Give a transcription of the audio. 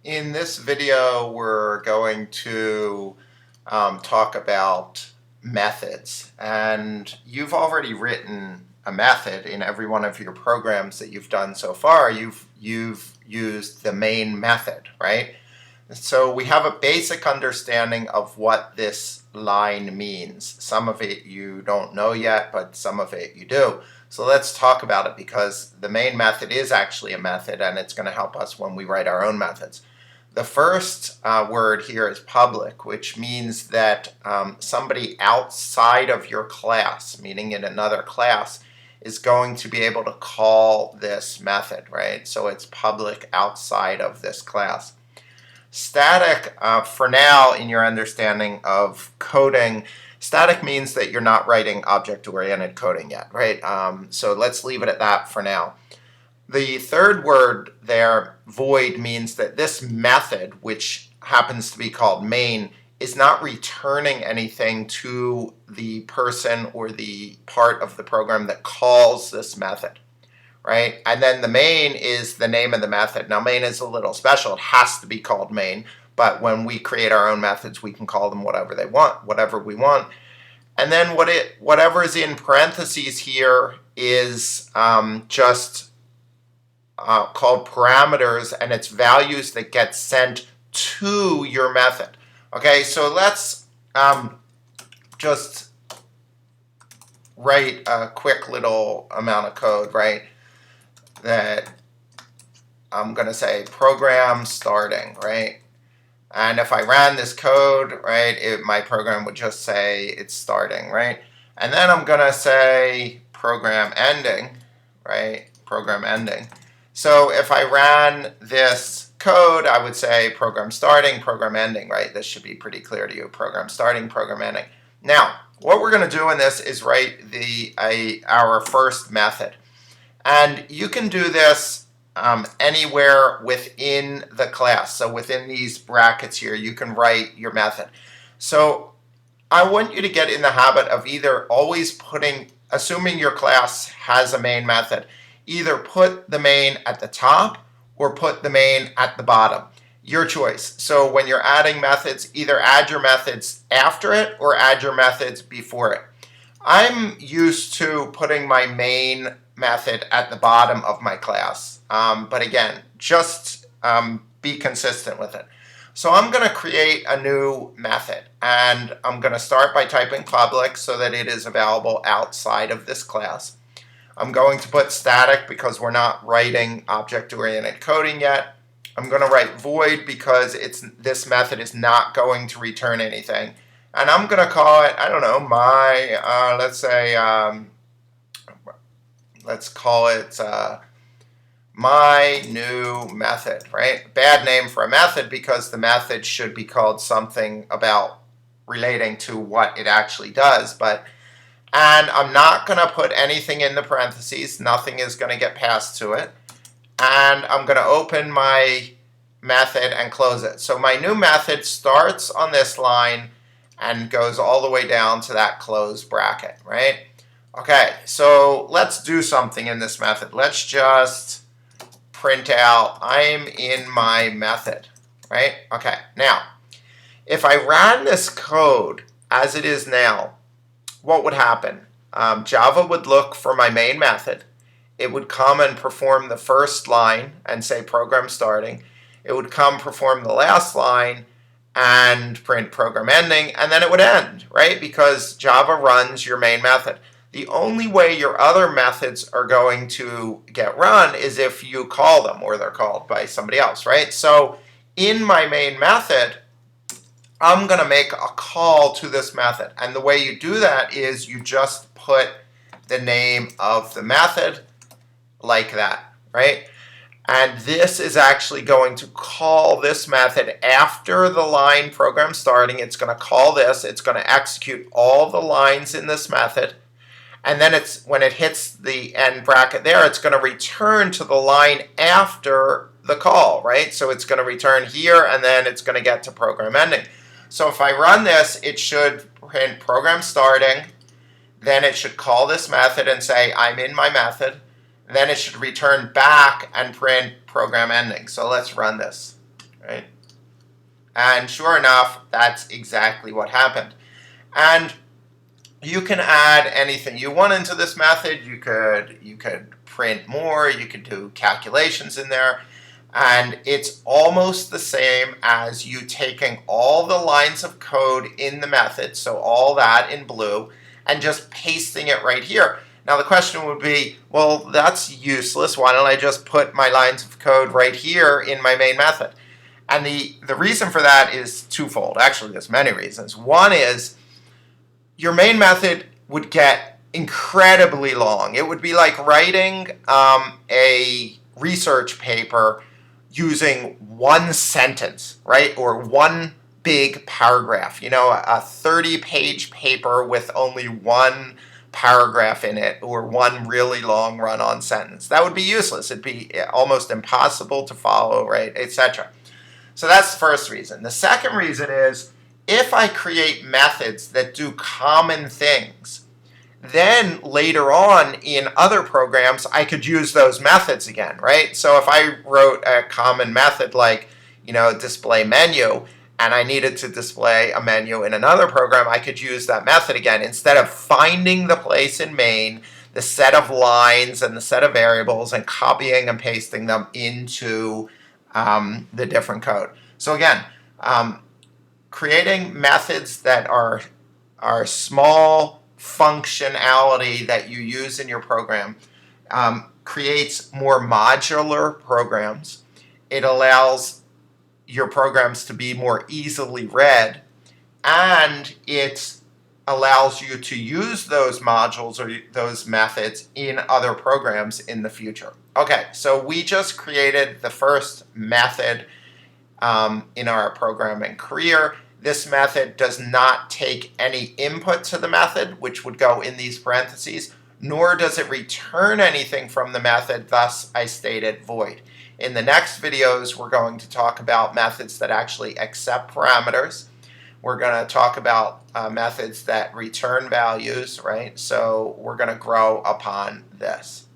In this video, we're going to talk about methods. And you've already written a method in every one of your programs that you've done so far. You've used the main method, right? So we have a basic understanding of what this line means. Some of it you don't know yet, but some of it you do. So let's talk about it, because the main method is actually a method, and it's going to help us when we write our own methods. The first word here is public, which means that somebody outside of your class, meaning in another class, is going to be able to call this method, right? So it's public outside of this class. Static, for now, in your understanding of coding, static means that you're not writing object-oriented coding yet, right? So let's leave it at that for now. The third word there, void, means that this method, which happens to be called main, is not returning anything to the person or the part of the program that calls this method, right? And then the main is the name of the method. Now, main is a little special. It has to be called main, but when we create our own methods, we can call them whatever we want. And then whatever is in parentheses here is just called parameters, and it's values that get sent to your method. Okay, so let's just write a quick little amount of code, right? That I'm going to say program starting, right? And if I ran this code, right, my program would just say it's starting, right? And then I'm going to say program ending, right? Program ending. So if I ran this code, I would say program starting, program ending, right? This should be pretty clear to you. Program starting, program ending. Now, what we're going to do in this is write our first method. And you can do this anywhere within the class. So within these brackets here, you can write your method. So I want you to get in the habit of either always assuming your class has a main method, either put the main at the top or put the main at the bottom. Your choice. So when you're adding methods, either add your methods after it or add your methods before it. I'm used to putting my main method at the bottom of my class. But again, just be consistent with it. So I'm going to create a new method, and I'm going to start by typing public so that it is available outside of this class. I'm going to put static because we're not writing object-oriented coding yet. I'm going to write void because this method is not going to return anything. And I'm going to call it, I don't know, let's call it my new method, right? Bad name for a method because the method should be called something about relating to what it actually does. And I'm not going to put anything in the parentheses. Nothing is going to get passed to it. And I'm going to open my method and close it. So my new method starts on this line and goes all the way down to that closed bracket, right? Okay, so let's do something in this method. Let's just print out I'm in my method, right? Okay, now, if I ran this code as it is now, what would happen? Java would look for my main method. It would come and perform the first line and say program starting. It would come perform the last line and print program ending, and then it would end, right? Because Java runs your main method. The only way your other methods are going to get run is if you call them, or they're called by somebody else, right? So in my main method, I'm going to make a call to this method. And the way you do that is you just put the name of the method like that, right? And this is actually going to call this method after the line program starting. It's going to call this. It's going to execute all the lines in this method. And then when it hits the end bracket there, it's going to return to the line after the call, right? So it's going to return here, and then it's going to get to program ending. So if I run this, it should print program starting. Then it should call this method and say, I'm in my method. Then it should return back and print program ending. So let's run this. right? And sure enough, that's exactly what happened. And you can add anything you want into this method. You could print more, you could do calculations in there, and it's almost the same as you taking all the lines of code in the method, so all that in blue, and just pasting it right here. Now the question would be, well, that's useless. Why don't I just put my lines of code right here in my main method? And the reason for that is twofold. Actually, there's many reasons. One is your main method would get incredibly long. It would be like writing a research paper using one sentence, right? Or one big paragraph. You know, a 30-page paper with only one paragraph in it or one really long run-on sentence. That would be useless. It'd be almost impossible to follow, right, etc. So that's the first reason. The second reason is if I create methods that do common things, then later on in other programs, I could use those methods again, right? So if I wrote a common method like, display menu, and I needed to display a menu in another program, I could use that method again. Instead of finding the place in main, the set of lines and the set of variables, and copying and pasting them into the different code. So again, creating methods that are small functionality that you use in your program creates more modular programs. It allows your programs to be more easily read, and it allows you to use those modules or those methods in other programs in the future. Okay, so we just created the first method in our programming career. This method does not take any input to the method, which would go in these parentheses, nor does it return anything from the method, thus I stated void. In the next videos, we're going to talk about methods that actually accept parameters. We're going to talk about methods that return values, right? So we're going to grow upon this.